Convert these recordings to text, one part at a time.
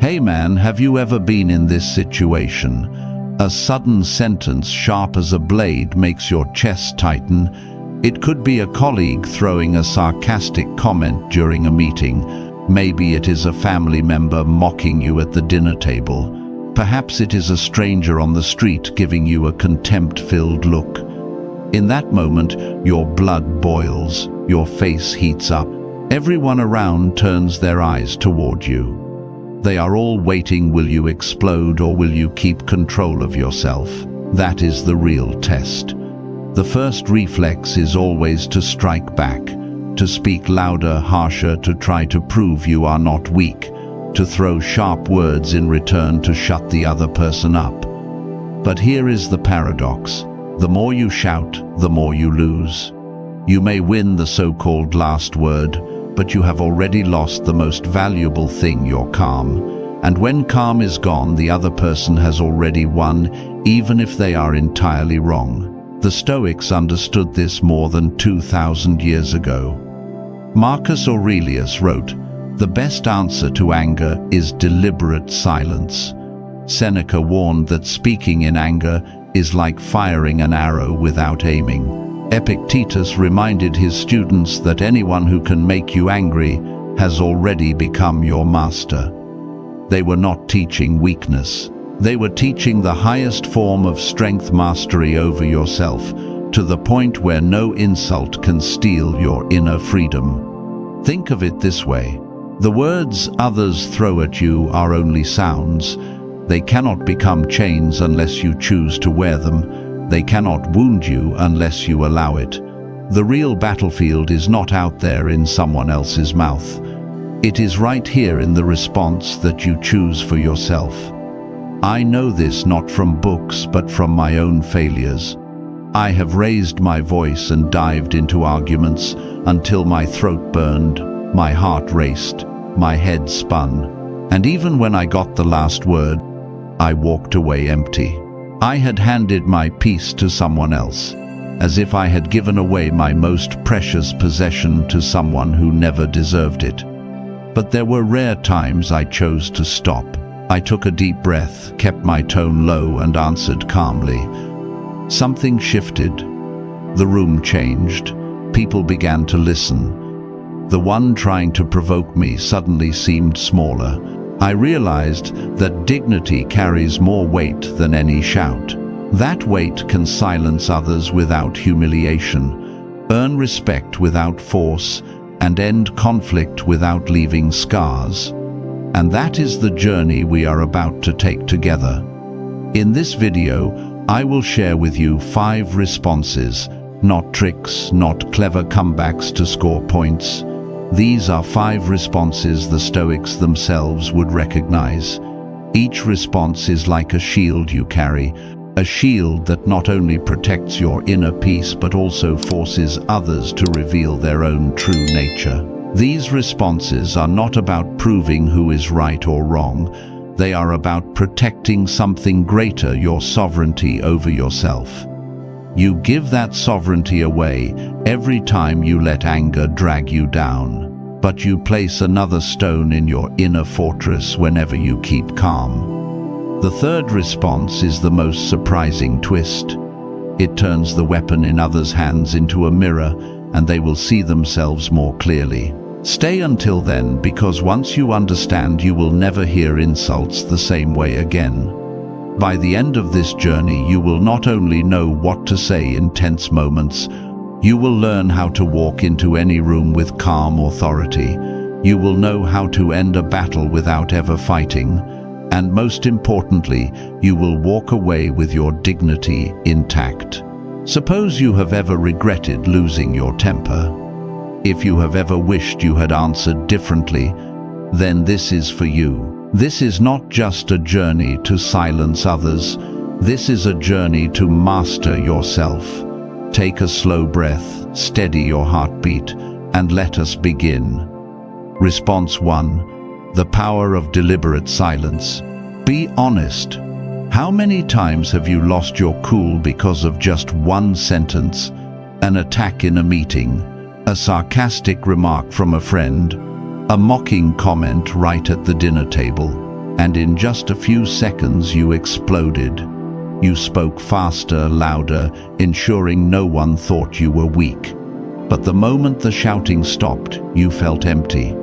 Hey man, have you ever been in this situation? A sudden sentence sharp as a blade makes your chest tighten. It could be a colleague throwing a sarcastic comment during a meeting. Maybe it is a family member mocking you at the dinner table. Perhaps it is a stranger on the street giving you a contempt-filled look. In that moment, your blood boils, your face heats up. Everyone around turns their eyes toward you. They are all waiting. Will you explode or will you keep control of yourself? That is the real test. The first reflex is always to strike back, to speak louder, harsher, to try to prove you are not weak, to throw sharp words in return to shut the other person up. But here is the paradox. The more you shout, the more you lose. You may win the so-called last word, but you have already lost the most valuable thing, your calm. And when calm is gone, the other person has already won, even if they are entirely wrong. The Stoics understood this more than 2,000 years ago. Marcus Aurelius wrote, "The best answer to anger is deliberate silence." Seneca warned that speaking in anger is like firing an arrow without aiming. Epictetus reminded his students that anyone who can make you angry has already become your master. They were not teaching weakness. They were teaching the highest form of strength, mastery over yourself, to the point where no insult can steal your inner freedom. Think of it this way. The words others throw at you are only sounds. They cannot become chains unless you choose to wear them. They cannot wound you unless you allow it. The real battlefield is not out there in someone else's mouth. It is right here in the response that you choose for yourself. I know this not from books but from my own failures. I have raised my voice and dived into arguments until my throat burned, my heart raced, my head spun. And even when I got the last word, I walked away empty. I had handed my peace to someone else, as if I had given away my most precious possession to someone who never deserved it. But there were rare times I chose to stop. I took a deep breath, kept my tone low, and answered calmly. Something shifted. The room changed. People began to listen. The one trying to provoke me suddenly seemed smaller. I realized that dignity carries more weight than any shout. That weight can silence others without humiliation, earn respect without force, and end conflict without leaving scars. And that is the journey we are about to take together. In this video, I will share with you 5 responses, not tricks, not clever comebacks to score points. These are 5 responses the Stoics themselves would recognize. Each response is like a shield you carry, a shield that not only protects your inner peace but also forces others to reveal their own true nature. These responses are not about proving who is right or wrong. They are about protecting something greater, your sovereignty over yourself. You give that sovereignty away every time you let anger drag you down, but you place another stone in your inner fortress whenever you keep calm. The third response is the most surprising twist. It turns the weapon in others' hands into a mirror, and they will see themselves more clearly. Stay until then, because once you understand, you will never hear insults the same way again. By the end of this journey, you will not only know what to say in tense moments, you will learn how to walk into any room with calm authority. You will know how to end a battle without ever fighting. And most importantly, you will walk away with your dignity intact. Suppose you have ever regretted losing your temper. If you have ever wished you had answered differently, then this is for you. This is not just a journey to silence others. This is a journey to master yourself. Take a slow breath, steady your heartbeat, and let us begin. Response 1. The power of deliberate silence. Be honest. How many times have you lost your cool because of just one sentence, an attack in a meeting, a sarcastic remark from a friend, a mocking comment right at the dinner table? and in just a few seconds you exploded. You spoke faster, louder, ensuring no one thought you were weak. But the moment the shouting stopped, you felt empty.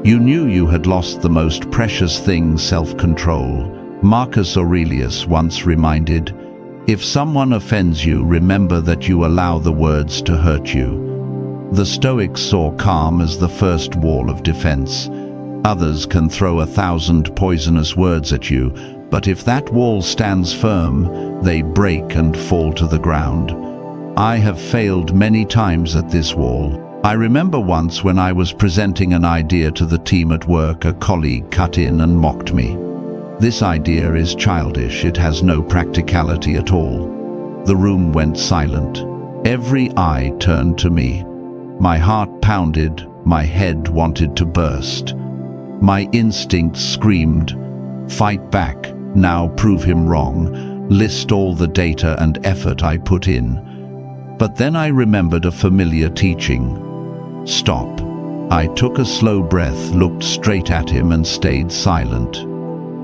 You knew you had lost the most precious thing, self-control. Marcus Aurelius once reminded, "If someone offends you, remember that you allow the words to hurt you." The Stoics saw calm as the first wall of defense. Others can throw 1,000 poisonous words at you, but if that wall stands firm, they break and fall to the ground. I have failed many times at this wall. I remember once when I was presenting an idea to the team at work, a colleague cut in and mocked me. "This idea is childish, it has no practicality at all." The room went silent. Every eye turned to me. My heart pounded, my head wanted to burst. My instincts screamed, "Fight back, now prove him wrong, list all the data and effort I put in." But then I remembered a familiar teaching. Stop. I took a slow breath, looked straight at him and stayed silent.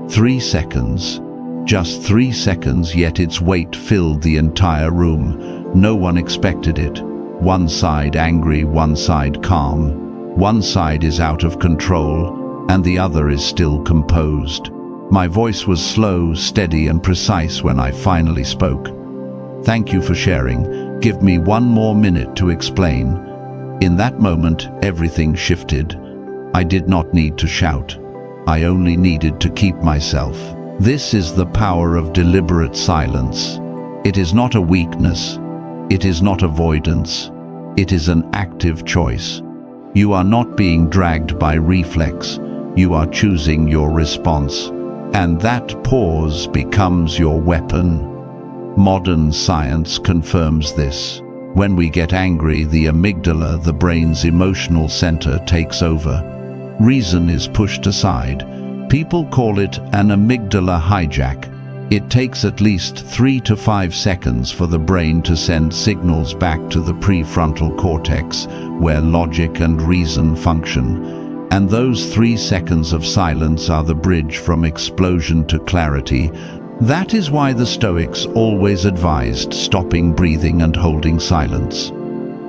3 seconds. Just 3 seconds, yet its weight filled the entire room. No one expected it. One side angry, one side calm. One side is out of control, and the other is still composed. My voice was slow, steady, and precise when I finally spoke. "Thank you for sharing. Give me one more minute to explain." In that moment, everything shifted. I did not need to shout. I only needed to keep myself. This is the power of deliberate silence. It is not a weakness. It is not avoidance. It is an active choice. You are not being dragged by reflex. You are choosing your response. And that pause becomes your weapon. Modern science confirms this. When we get angry, the amygdala, the brain's emotional center, takes over. Reason is pushed aside. People call it an amygdala hijack. It takes at least 3 to 5 seconds for the brain to send signals back to the prefrontal cortex, where logic and reason function. And those 3 seconds of silence are the bridge from explosion to clarity. That is why the Stoics always advised stopping breathing and holding silence.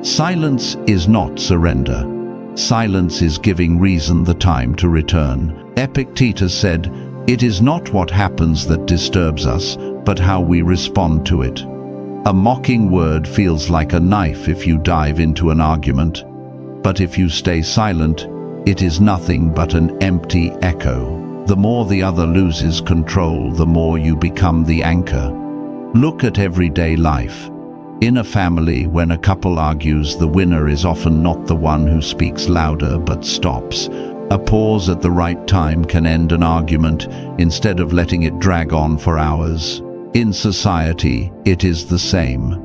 Silence is not surrender. Silence is giving reason the time to return. Epictetus said, "It is not what happens that disturbs us, but how we respond to it." A mocking word feels like a knife if you dive into an argument. But if you stay silent, it is nothing but an empty echo. The more the other loses control, the more you become the anchor. Look at everyday life. In a family, when a couple argues, the winner is often not the one who speaks louder but stops. A pause at the right time can end an argument instead of letting it drag on for hours. In society, it is the same.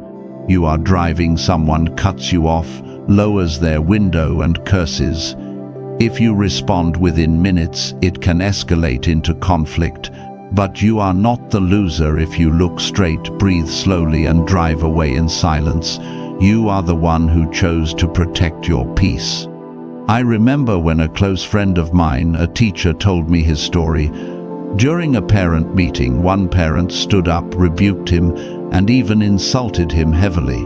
You are driving, someone cuts you off, lowers their window and curses. If you respond within minutes, it can escalate into conflict. But you are not the loser if you look straight, breathe slowly, and drive away in silence. You are the one who chose to protect your peace. I remember when a close friend of mine, a teacher, told me his story. During a parent meeting, one parent stood up, rebuked him, and even insulted him heavily.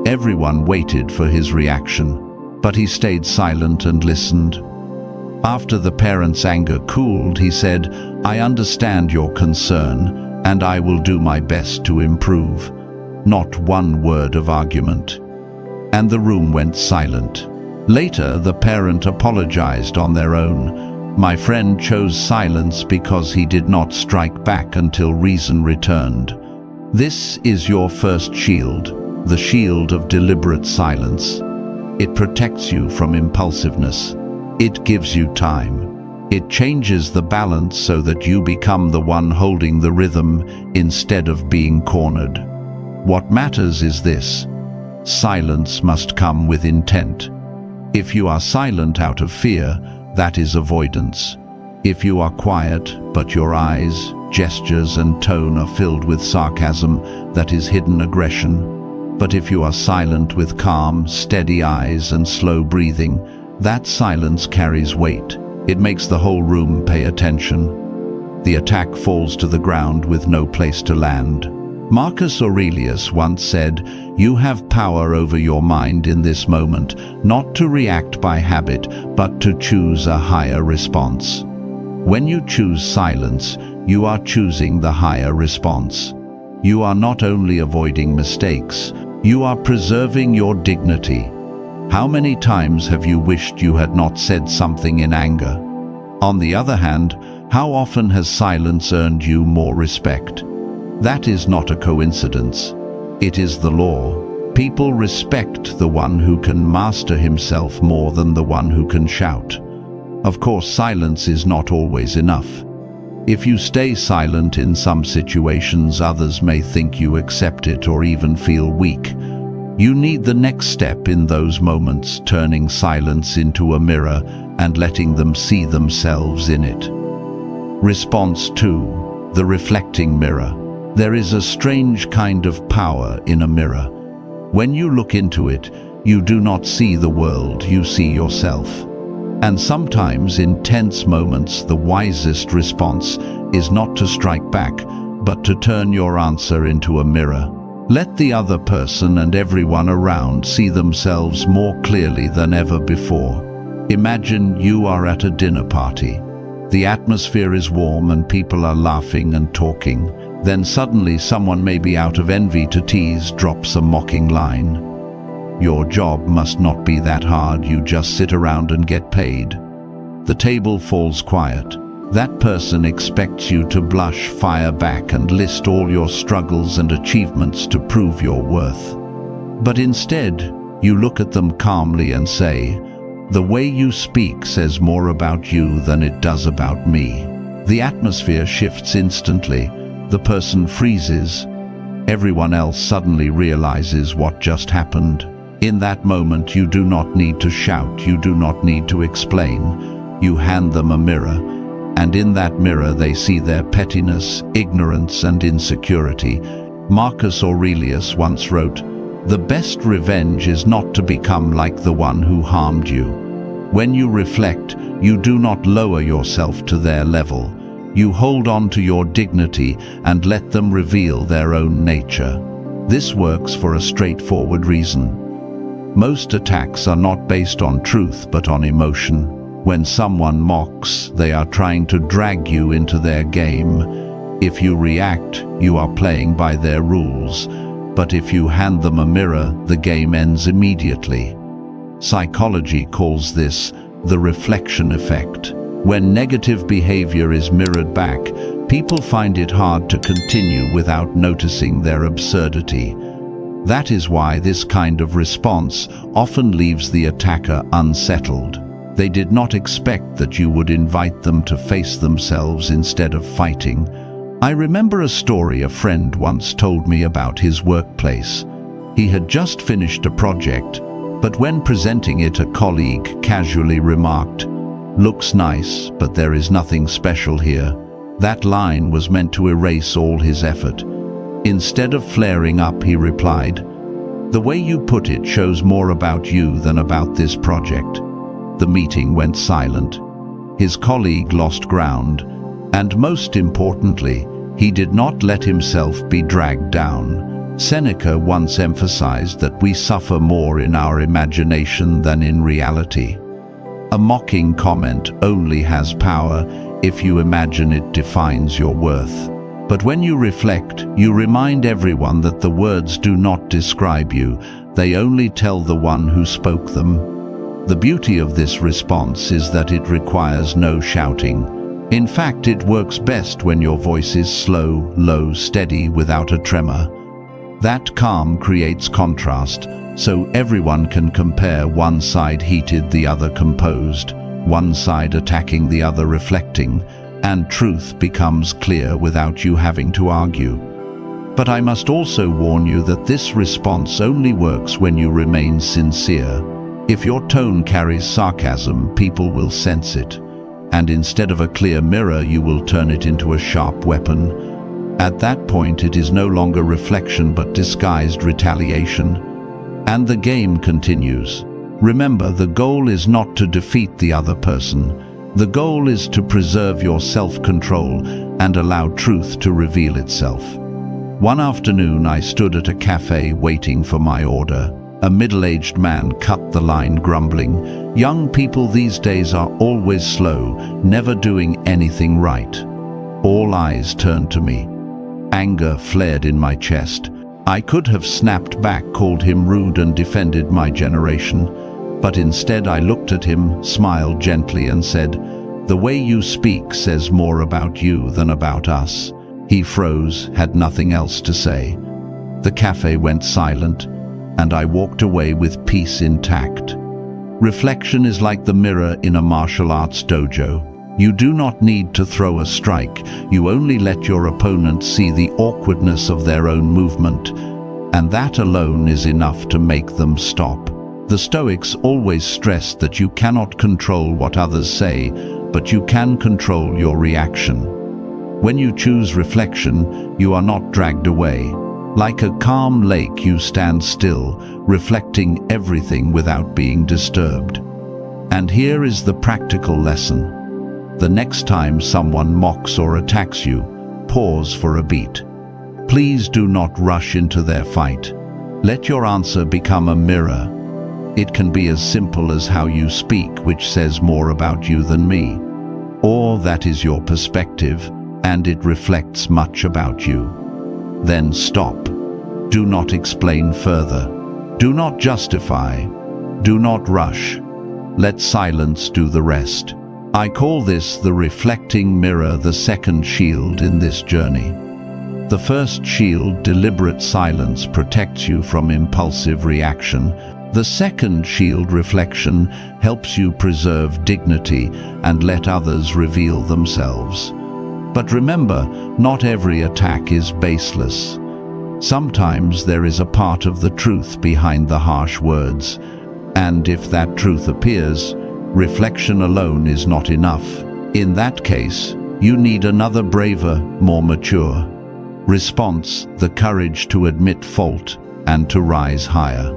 Everyone waited for his reaction, but he stayed silent and listened. After the parent's anger cooled, he said, "I understand your concern, and I will do my best to improve." Not one word of argument. And the room went silent. Later, the parent apologized on their own. "My friend chose silence because he did not strike back until reason returned." This is your first shield, the shield of deliberate silence. It protects you from impulsiveness. It gives you time. It changes the balance so that you become the one holding the rhythm instead of being cornered. What matters is this: silence must come with intent. If you are silent out of fear, that is avoidance. If you are quiet, but your eyes, gestures, and tone are filled with sarcasm, that is hidden aggression. But if you are silent with calm, steady eyes and slow breathing, that silence carries weight. It makes the whole room pay attention. The attack falls to the ground with no place to land. Marcus Aurelius once said, "You have power over your mind in this moment, not to react by habit, but to choose a higher response." When you choose silence, you are choosing the higher response. You are not only avoiding mistakes, you are preserving your dignity. How many times have you wished you had not said something in anger? On the other hand, how often has silence earned you more respect? That is not a coincidence. It is the law. People respect the one who can master himself more than the one who can shout. Of course, silence is not always enough. If you stay silent in some situations, others may think you accept it or even feel weak. You need the next step in those moments, turning silence into a mirror and letting them see themselves in it. Response 2. The reflecting mirror. There is a strange kind of power in a mirror. When you look into it, you do not see the world, you see yourself. And sometimes in tense moments, the wisest response is not to strike back, but to turn your answer into a mirror. Let the other person and everyone around see themselves more clearly than ever before. Imagine you are at a dinner party. The atmosphere is warm and people are laughing and talking. Then suddenly someone, maybe out of envy to tease, drops a mocking line. Your job must not be that hard, you just sit around and get paid. The table falls quiet. That person expects you to blush, fire back, and list all your struggles and achievements to prove your worth. But instead, you look at them calmly and say, "The way you speak says more about you than it does about me." The atmosphere shifts instantly. The person freezes. Everyone else suddenly realizes what just happened. In that moment, you do not need to shout, you do not need to explain. You hand them a mirror, and in that mirror they see their pettiness, ignorance, and insecurity. Marcus Aurelius once wrote, "The best revenge is not to become like the one who harmed you." When you reflect, you do not lower yourself to their level. You hold on to your dignity and let them reveal their own nature. This works for a straightforward reason. Most attacks are not based on truth but on emotion. When someone mocks, they are trying to drag you into their game. If you react, you are playing by their rules. But if you hand them a mirror, the game ends immediately. Psychology calls this the reflection effect. When negative behavior is mirrored back, people find it hard to continue without noticing their absurdity. That is why this kind of response often leaves the attacker unsettled. They did not expect that you would invite them to face themselves instead of fighting. I remember a story a friend once told me about his workplace. He had just finished a project, but when presenting it, a colleague casually remarked, "Looks nice, but there is nothing special here." That line was meant to erase all his effort. Instead of flaring up, he replied, "The way you put it shows more about you than about this project." The meeting went silent. His colleague lost ground, and most importantly, he did not let himself be dragged down. Seneca once emphasized that we suffer more in our imagination than in reality. A mocking comment only has power if you imagine it defines your worth. But when you reflect, you remind everyone that the words do not describe you, they only tell the one who spoke them. The beauty of this response is that it requires no shouting. In fact, it works best when your voice is slow, low, steady, without a tremor. That calm creates contrast, so everyone can compare, one side heated, the other composed, one side attacking, the other reflecting, and truth becomes clear without you having to argue. But I must also warn you that this response only works when you remain sincere. If your tone carries sarcasm, people will sense it, and instead of a clear mirror, you will turn it into a sharp weapon. At that point, it is no longer reflection but disguised retaliation. And the game continues. Remember, the goal is not to defeat the other person. The goal is to preserve your self-control and allow truth to reveal itself. One afternoon, I stood at a cafe waiting for my order. A middle-aged man cut the line, grumbling, "Young people these days are always slow, never doing anything right." All eyes turned to me. Anger flared in my chest. I could have snapped back, called him rude, and defended my generation. But instead I looked at him, smiled gently, and said, "The way you speak says more about you than about us." He froze, had nothing else to say. The cafe went silent, and I walked away with peace intact. Reflection is like the mirror in a martial arts dojo. You do not need to throw a strike. You only let your opponent see the awkwardness of their own movement, and that alone is enough to make them stop. The Stoics always stressed that you cannot control what others say, but you can control your reaction. When you choose reflection, you are not dragged away. Like a calm lake, you stand still, reflecting everything without being disturbed. And here is the practical lesson. The next time someone mocks or attacks you, pause for a beat. Please do not rush into their fight. Let your answer become a mirror. It can be as simple as how you speak, which says more about you than me. Or that is your perspective, and it reflects much about you. Then stop. Do not explain further. Do not justify. Do not rush. Let silence do the rest. I call this the reflecting mirror, the second shield in this journey. The first shield, deliberate silence, protects you from impulsive reaction. The second shield, reflection, helps you preserve dignity and let others reveal themselves. But remember, not every attack is baseless. Sometimes there is a part of the truth behind the harsh words, and if that truth appears, reflection alone is not enough. In that case, you need another braver, more mature response, the courage to admit fault and to rise higher.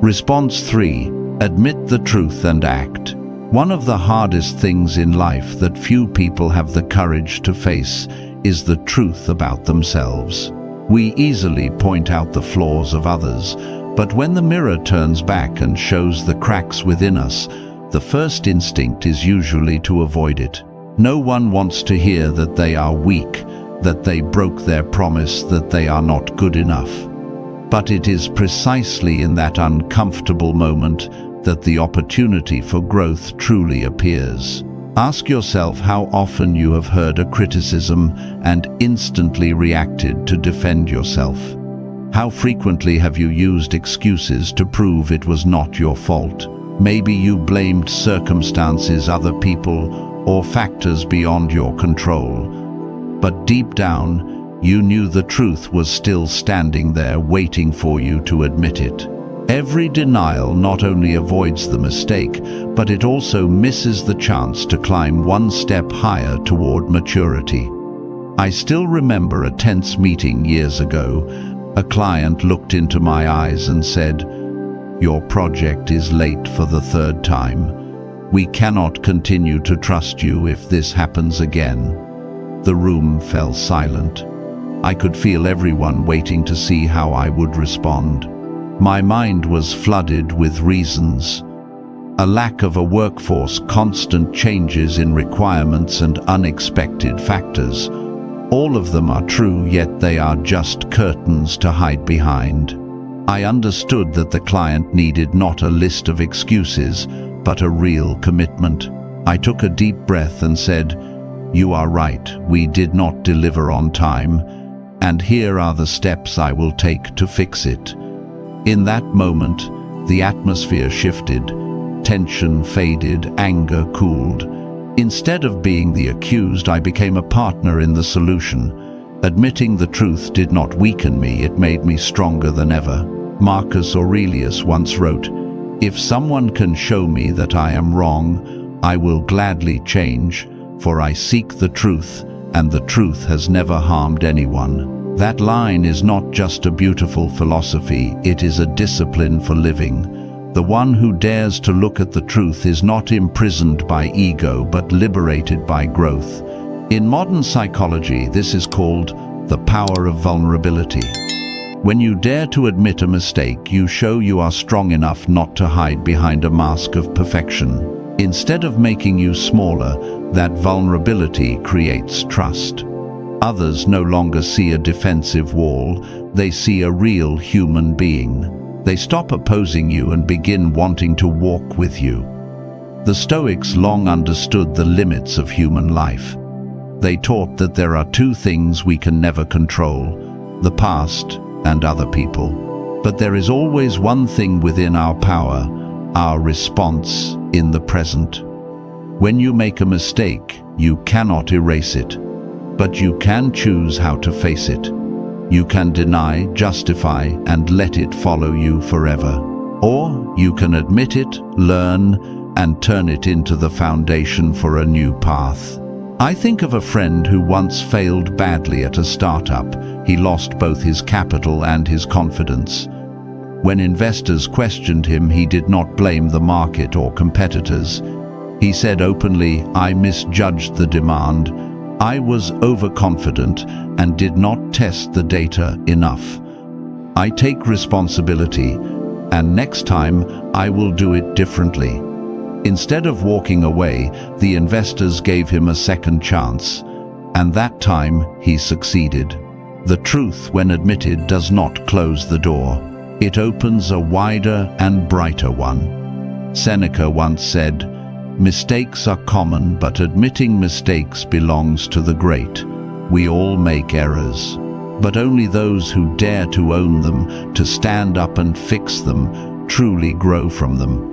Response 3. Admit the truth and act. One of the hardest things in life that few people have the courage to face is the truth about themselves. We easily point out the flaws of others, but when the mirror turns back and shows the cracks within us, the first instinct is usually to avoid it. No one wants to hear that they are weak, that they broke their promise, that they are not good enough. But it is precisely in that uncomfortable moment that the opportunity for growth truly appears. Ask yourself how often you have heard a criticism and instantly reacted to defend yourself. How frequently have you used excuses to prove it was not your fault? Maybe you blamed circumstances, other people, or factors beyond your control. But deep down, you knew the truth was still standing there waiting for you to admit it. Every denial not only avoids the mistake, but it also misses the chance to climb one step higher toward maturity. I still remember a tense meeting years ago. A client looked into my eyes and said, "Your project is late for the third time. We cannot continue to trust you if this happens again." The room fell silent. I could feel everyone waiting to see how I would respond. My mind was flooded with reasons. A lack of a workforce, constant changes in requirements, and unexpected factors. All of them are true, yet they are just curtains to hide behind. I understood that the client needed not a list of excuses, but a real commitment. I took a deep breath and said, "You are right, we did not deliver on time, and here are the steps I will take to fix it." In that moment, the atmosphere shifted, tension faded, anger cooled. Instead of being the accused, I became a partner in the solution. Admitting the truth did not weaken me, it made me stronger than ever. Marcus Aurelius once wrote, "If someone can show me that I am wrong, I will gladly change, for I seek the truth, and the truth has never harmed anyone." That line is not just a beautiful philosophy, it is a discipline for living. The one who dares to look at the truth is not imprisoned by ego, but liberated by growth. In modern psychology, this is called the power of vulnerability. When you dare to admit a mistake, you show you are strong enough not to hide behind a mask of perfection. Instead of making you smaller, that vulnerability creates trust. Others no longer see a defensive wall, they see a real human being. They stop opposing you and begin wanting to walk with you. The Stoics long understood the limits of human life. They taught that there are two things we can never control: the past and other people. But there is always one thing within our power, our response in the present. When you make a mistake, you cannot erase it, but you can choose how to face it. You can deny, justify, and let it follow you forever. Or you can admit it, learn, and turn it into the foundation for a new path. I think of a friend who once failed badly at a startup. He lost both his capital and his confidence. When investors questioned him, he did not blame the market or competitors. He said openly, "I misjudged the demand. I was overconfident and did not test the data enough. I take responsibility, and next time I will do it differently." Instead of walking away, the investors gave him a second chance, and that time he succeeded. The truth, when admitted, does not close the door. It opens a wider and brighter one. Seneca once said, "Mistakes are common, but admitting mistakes belongs to the great. We all make errors, but only those who dare to own them, to stand up and fix them, truly grow from them."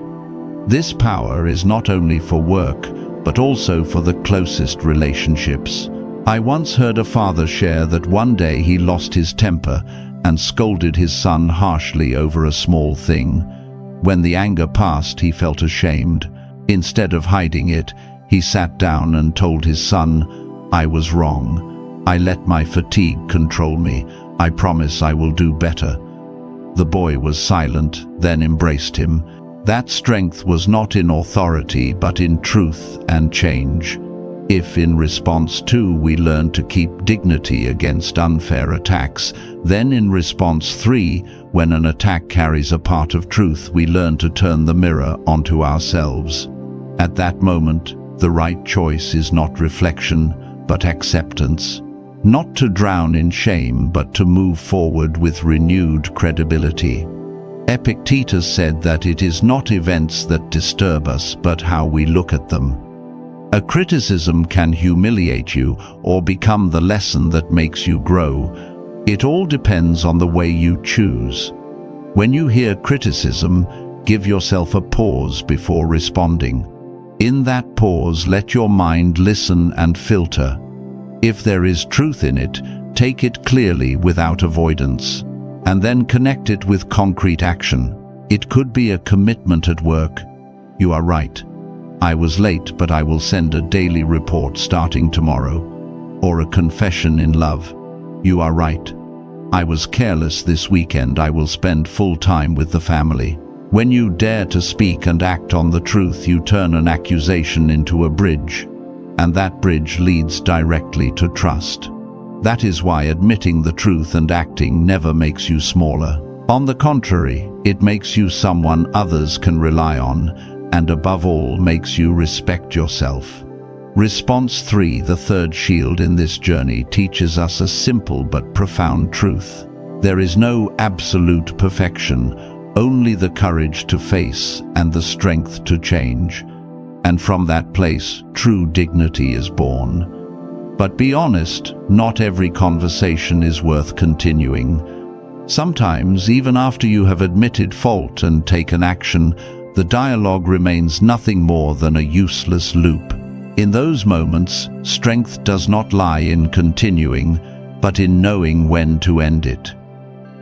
This power is not only for work, but also for the closest relationships. I once heard a father share that one day he lost his temper and scolded his son harshly over a small thing. When the anger passed, he felt ashamed. Instead of hiding it, he sat down and told his son, "I was wrong. I let my fatigue control me. I promise I will do better." The boy was silent, then embraced him. That strength was not in authority, but in truth and change. If in response 2 we learn to keep dignity against unfair attacks, then in response 3, when an attack carries a part of truth, we learn to turn the mirror onto ourselves. At that moment, the right choice is not reflection, but acceptance. Not to drown in shame, but to move forward with renewed credibility. Epictetus said that it is not events that disturb us, but how we look at them. A criticism can humiliate you or become the lesson that makes you grow. It all depends on the way you choose. When you hear criticism, give yourself a pause before responding. In that pause, let your mind listen and filter. If there is truth in it, take it clearly without avoidance, and then connect it with concrete action. It could be a commitment at work. "You are right. I was late, but I will send a daily report starting tomorrow." Or a confession in love. "You are right. I was careless this weekend. I will spend full time with the family." When you dare to speak and act on the truth, you turn an accusation into a bridge, and that bridge leads directly to trust. That is why admitting the truth and acting never makes you smaller. On the contrary, it makes you someone others can rely on, and above all, makes you respect yourself. Response 3, the third shield in this journey, teaches us a simple but profound truth. There is no absolute perfection, only the courage to face and the strength to change. And from that place, true dignity is born. But be honest, not every conversation is worth continuing. Sometimes, even after you have admitted fault and taken action, the dialogue remains nothing more than a useless loop. In those moments, strength does not lie in continuing, but in knowing when to end it.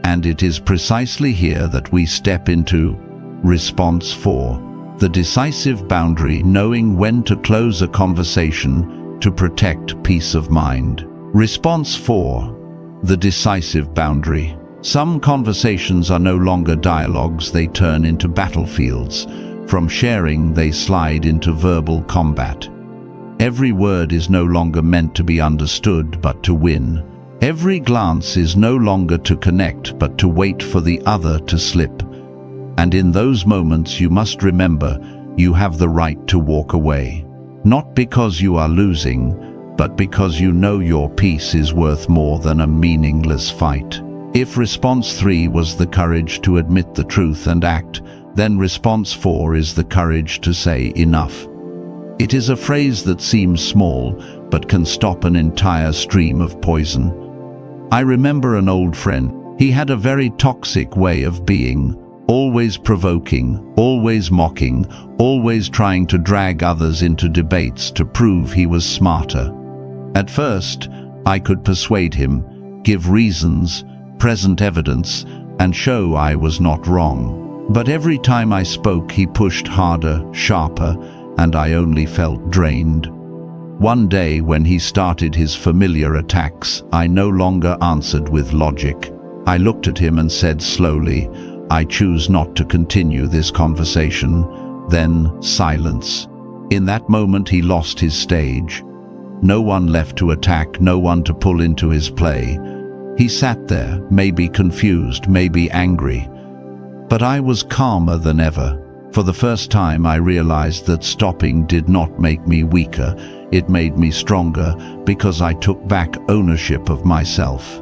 And it is precisely here that we step into response 4, the decisive boundary, knowing when to close a conversation to protect peace of mind. Response 4, the decisive boundary. Some conversations are no longer dialogues, they turn into battlefields. From sharing, they slide into verbal combat. Every word is no longer meant to be understood, but to win. Every glance is no longer to connect, but to wait for the other to slip. And in those moments you must remember you have the right to walk away. Not because you are losing, but because you know your peace is worth more than a meaningless fight. If response 3 was the courage to admit the truth and act, then response 4 is the courage to say enough. It is a phrase that seems small, but can stop an entire stream of poison. I remember an old friend. He had a very toxic way of being, always provoking, always mocking, always trying to drag others into debates to prove he was smarter. At first, I could persuade him, give reasons, present evidence, and show I was not wrong. But every time I spoke, he pushed harder, sharper, and I only felt drained. One day, when he started his familiar attacks, I no longer answered with logic. I looked at him and said slowly, "I choose not to continue this conversation." Then silence. In that moment he lost his stage. No one left to attack, no one to pull into his play. He sat there, maybe confused, maybe angry. But I was calmer than ever. For the first time I realized that stopping did not make me weaker, it made me stronger, because I took back ownership of myself.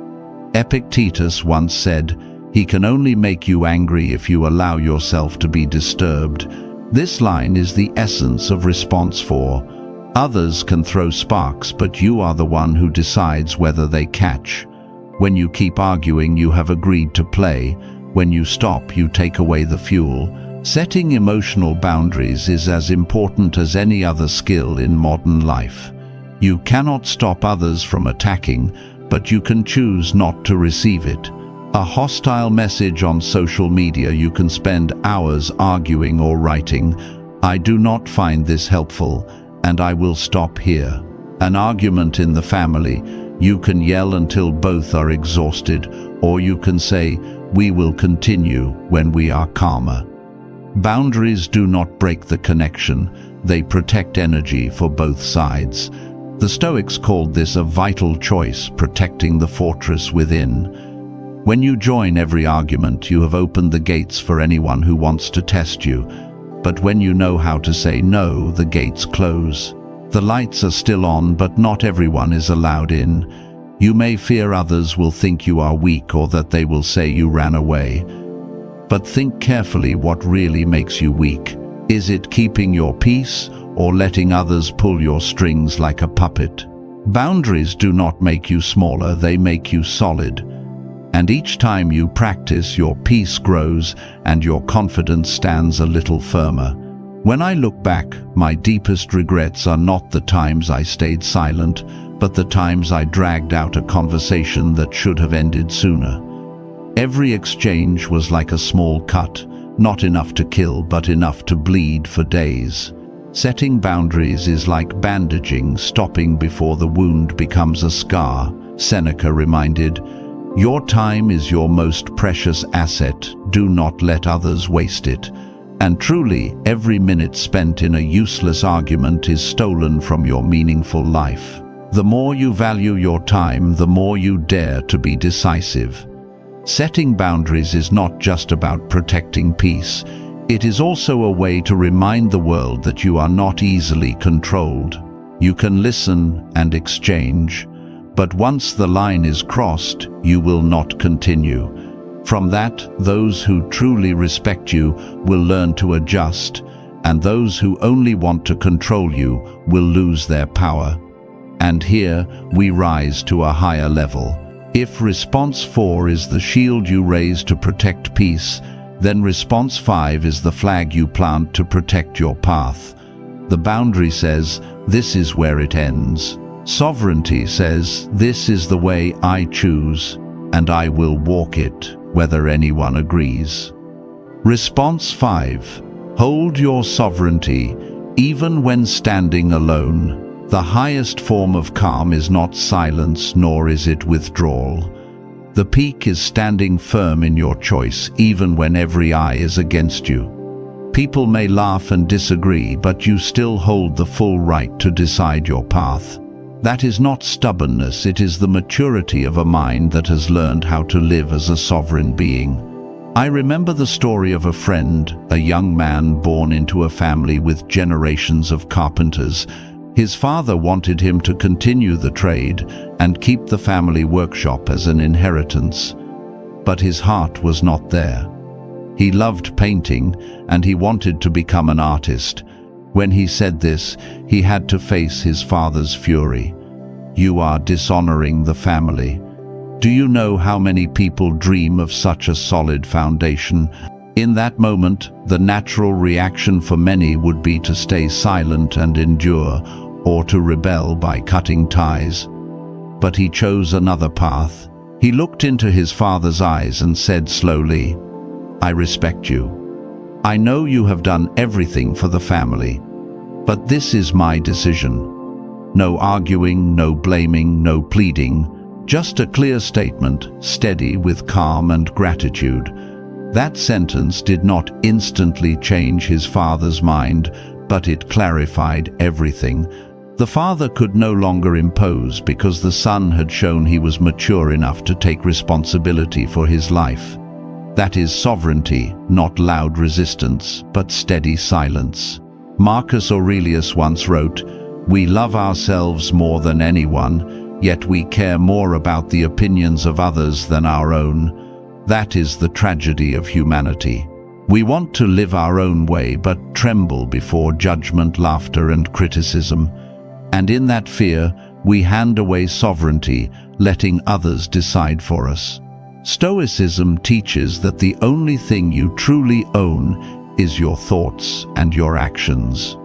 Epictetus once said, "He can only make you angry if you allow yourself to be disturbed." This line is the essence of response 4. Others can throw sparks, but you are the one who decides whether they catch. When you keep arguing, you have agreed to play. When you stop, you take away the fuel. Setting emotional boundaries is as important as any other skill in modern life. You cannot stop others from attacking, but you can choose not to receive it. A hostile message on social media, you can spend hours arguing or writing, "I do not find this helpful, and I will stop here." An argument in the family, you can yell until both are exhausted, or you can say, "We will continue when we are calmer." Boundaries do not break the connection, they protect energy for both sides. The Stoics called this a vital choice, protecting the fortress within. When you join every argument, you have opened the gates for anyone who wants to test you. But when you know how to say no, the gates close. The lights are still on, but not everyone is allowed in. You may fear others will think you are weak or that they will say you ran away. But think carefully what really makes you weak. Is it keeping your peace or letting others pull your strings like a puppet? Boundaries do not make you smaller, they make you solid. And each time you practice, your peace grows and your confidence stands a little firmer. When I look back, my deepest regrets are not the times I stayed silent, but the times I dragged out a conversation that should have ended sooner. Every exchange was like a small cut, not enough to kill, but enough to bleed for days. Setting boundaries is like bandaging, stopping before the wound becomes a scar. Seneca reminded, "Your time is your most precious asset. Do not let others waste it." And truly, every minute spent in a useless argument is stolen from your meaningful life. The more you value your time, the more you dare to be decisive. Setting boundaries is not just about protecting peace. It is also a way to remind the world that you are not easily controlled. You can listen and exchange, but once the line is crossed, you will not continue. From that, those who truly respect you will learn to adjust, and those who only want to control you will lose their power. And here we rise to a higher level. If response 4 is the shield you raise to protect peace, then response 5 is the flag you plant to protect your path. The boundary says, "This is where it ends." Sovereignty says, "This is the way I choose, and I will walk it, whether anyone agrees." Response 5. Hold your sovereignty, even when standing alone. The highest form of calm is not silence, nor is it withdrawal. The peak is standing firm in your choice, even when every eye is against you. People may laugh and disagree, but you still hold the full right to decide your path. That is not stubbornness, it is the maturity of a mind that has learned how to live as a sovereign being. I remember the story of a friend, a young man born into a family with generations of carpenters. His father wanted him to continue the trade and keep the family workshop as an inheritance. But his heart was not there. He loved painting and he wanted to become an artist. When he said this, he had to face his father's fury. "You are dishonoring the family. Do you know how many people dream of such a solid foundation?" In that moment, the natural reaction for many would be to stay silent and endure, or to rebel by cutting ties. But he chose another path. He looked into his father's eyes and said slowly, "I respect you. I know you have done everything for the family, but this is my decision." No arguing, no blaming, no pleading, just a clear statement, steady with calm and gratitude. That sentence did not instantly change his father's mind, but it clarified everything. The father could no longer impose because the son had shown he was mature enough to take responsibility for his life. That is sovereignty, not loud resistance, but steady silence. Marcus Aurelius once wrote, "We love ourselves more than anyone, yet we care more about the opinions of others than our own." That is the tragedy of humanity. We want to live our own way, but tremble before judgment, laughter, and criticism. And in that fear, we hand away sovereignty, letting others decide for us. Stoicism teaches that the only thing you truly own is your thoughts and your actions.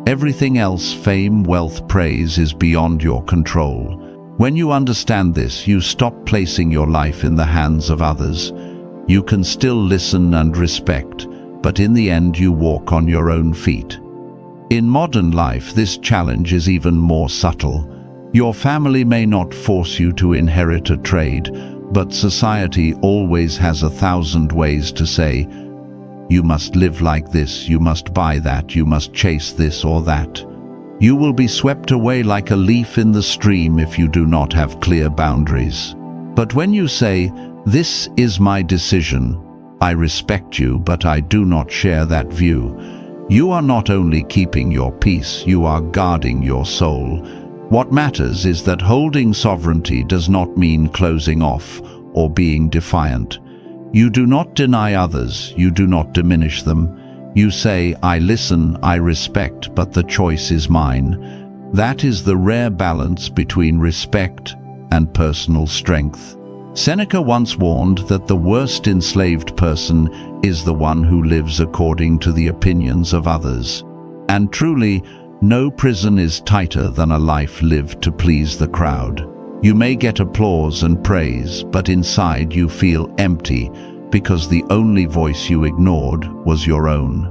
Everything else, fame, wealth, praise, is beyond your control. When you understand this, you stop placing your life in the hands of others. You can still listen and respect, but in the end you walk on your own feet. In modern life, this challenge is even more subtle. Your family may not force you to inherit a trade, but society always has 1,000 ways to say, "You must live like this, you must buy that, you must chase this or that." You will be swept away like a leaf in the stream if you do not have clear boundaries. But when you say, "This is my decision, I respect you, but I do not share that view," you are not only keeping your peace, you are guarding your soul. What matters is that holding sovereignty does not mean closing off or being defiant. You do not deny others, you do not diminish them. You say, "I listen, I respect, but the choice is mine." That is the rare balance between respect and personal strength. Seneca once warned that the worst enslaved person is the one who lives according to the opinions of others. And truly, no prison is tighter than a life lived to please the crowd. You may get applause and praise, but inside you feel empty because the only voice you ignored was your own.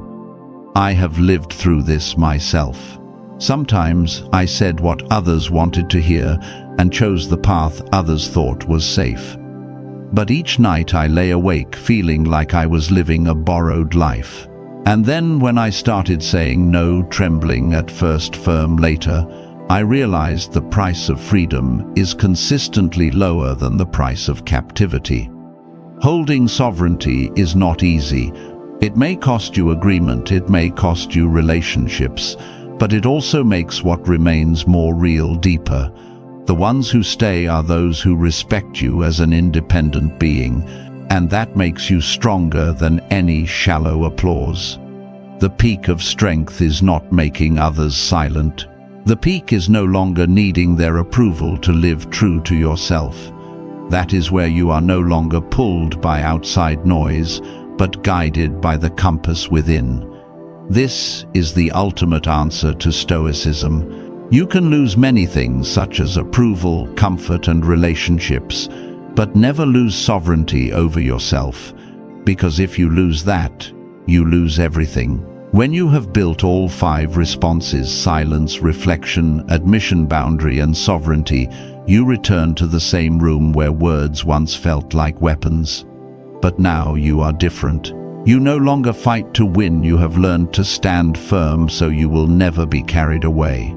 I have lived through this myself. Sometimes I said what others wanted to hear and chose the path others thought was safe. But each night I lay awake feeling like I was living a borrowed life. And then when I started saying no, trembling at first, firm later, I realized the price of freedom is consistently lower than the price of captivity. Holding sovereignty is not easy. It may cost you agreement, it may cost you relationships, but it also makes what remains more real, deeper. The ones who stay are those who respect you as an independent being, and that makes you stronger than any shallow applause. The peak of strength is not making others silent. The peak is no longer needing their approval to live true to yourself. That is where you are no longer pulled by outside noise, but guided by the compass within. This is the ultimate answer to Stoicism. You can lose many things such as approval, comfort, and relationships, but never lose sovereignty over yourself, because if you lose that, you lose everything. When you have built all 5 responses, silence, reflection, admission, boundary, and sovereignty, you return to the same room where words once felt like weapons. But now you are different. You no longer fight to win, you have learned to stand firm so you will never be carried away.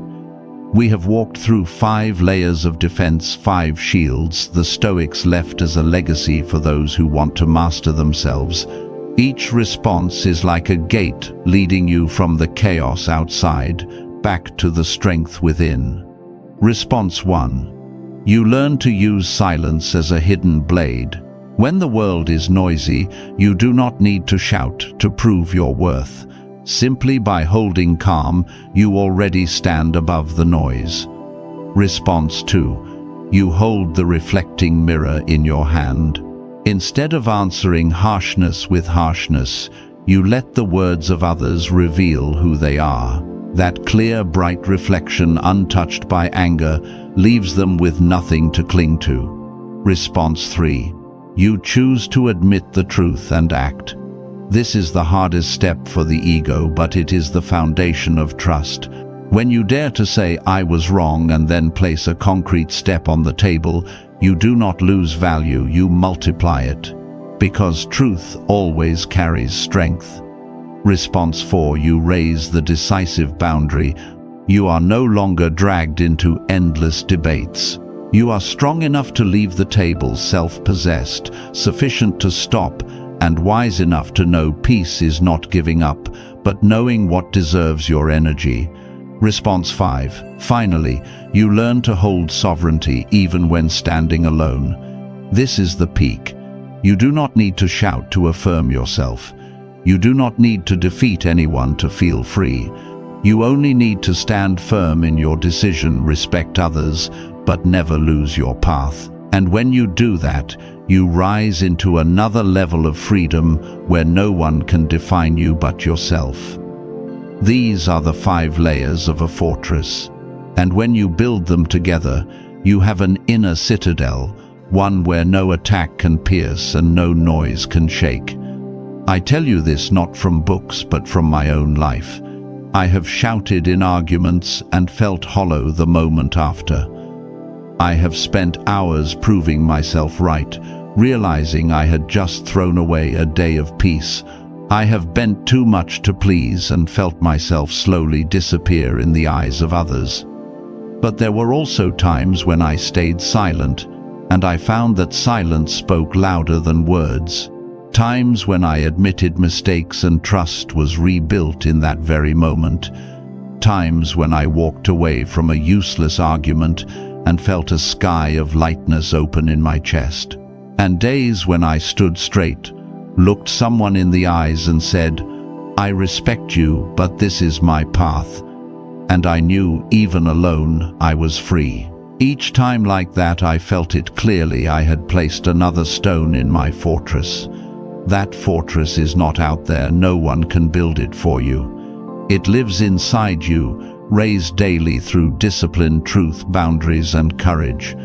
We have walked through 5 layers of defense, 5 shields the Stoics left as a legacy for those who want to master themselves. Each response is like a gate leading you from the chaos outside back to the strength within. Response 1. You learn to use silence as a hidden blade. When the world is noisy, you do not need to shout to prove your worth. Simply by holding calm, you already stand above the noise. Response 2. You hold the reflecting mirror in your hand. Instead of answering harshness with harshness, you let the words of others reveal who they are. That clear, bright reflection, untouched by anger, leaves them with nothing to cling to. Response 3. You choose to admit the truth and act. This is the hardest step for the ego, but it is the foundation of trust. When you dare to say, "I was wrong," and then place a concrete step on the table, you do not lose value, you multiply it. Because truth always carries strength. Response 4. You raise the decisive boundary. You are no longer dragged into endless debates. You are strong enough to leave the table, self-possessed, sufficient to stop, and wise enough to know peace is not giving up, but knowing what deserves your energy. Response 5. Finally, you learn to hold sovereignty even when standing alone. This is the peak. You do not need to shout to affirm yourself. You do not need to defeat anyone to feel free. You only need to stand firm in your decision, respect others, but never lose your path. And when you do that, you rise into another level of freedom where no one can define you but yourself. These are the 5 layers of a fortress, and when you build them together, you have an inner citadel, one where no attack can pierce and no noise can shake. I tell you this not from books but from my own life. I have shouted in arguments and felt hollow the moment after. I have spent hours proving myself right, realizing I had just thrown away a day of peace. I have bent too much to please and felt myself slowly disappear in the eyes of others. But there were also times when I stayed silent, and I found that silence spoke louder than words. Times when I admitted mistakes and trust was rebuilt in that very moment. Times when I walked away from a useless argument and felt a sky of lightness open in my chest. And days when I stood straight, looked someone in the eyes and said, "I respect you, but this is my path." And I knew, even alone, I was free. Each time like that, I felt it clearly. I had placed another stone in my fortress. That fortress is not out there. No one can build it for you. It lives inside you, raised daily through discipline, truth, boundaries, and courage.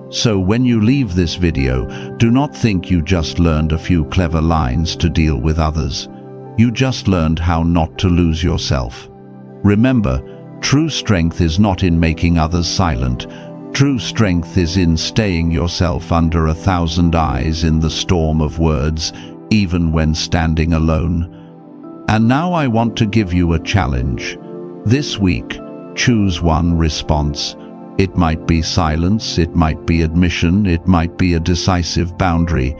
So when you leave this video, do not think you just learned a few clever lines to deal with others. You just learned how not to lose yourself. Remember, true strength is not in making others silent. True strength is in staying yourself under 1,000 eyes in the storm of words, even when standing alone. And now I want to give you a challenge. This week, choose one response. It might be silence, it might be admission, it might be a decisive boundary.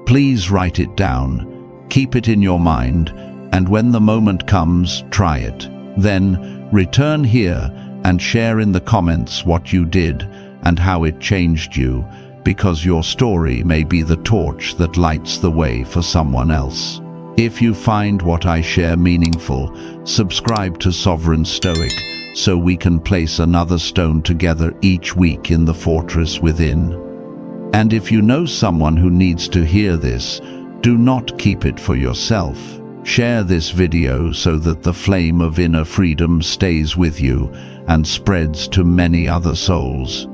Please write it down. Keep it in your mind, and when the moment comes, try it. Then, return here and share in the comments what you did and how it changed you, because your story may be the torch that lights the way for someone else. If you find what I share meaningful, subscribe to Sovereign Stoic so we can place another stone together each week in the fortress within. And if you know someone who needs to hear this, do not keep it for yourself. Share this video so that the flame of inner freedom stays with you and spreads to many other souls.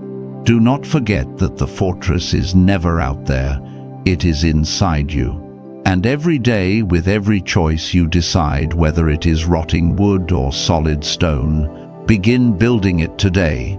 Do not forget that the fortress is never out there, it is inside you. And every day, with every choice, you decide whether it is rotting wood or solid stone. Begin building it today.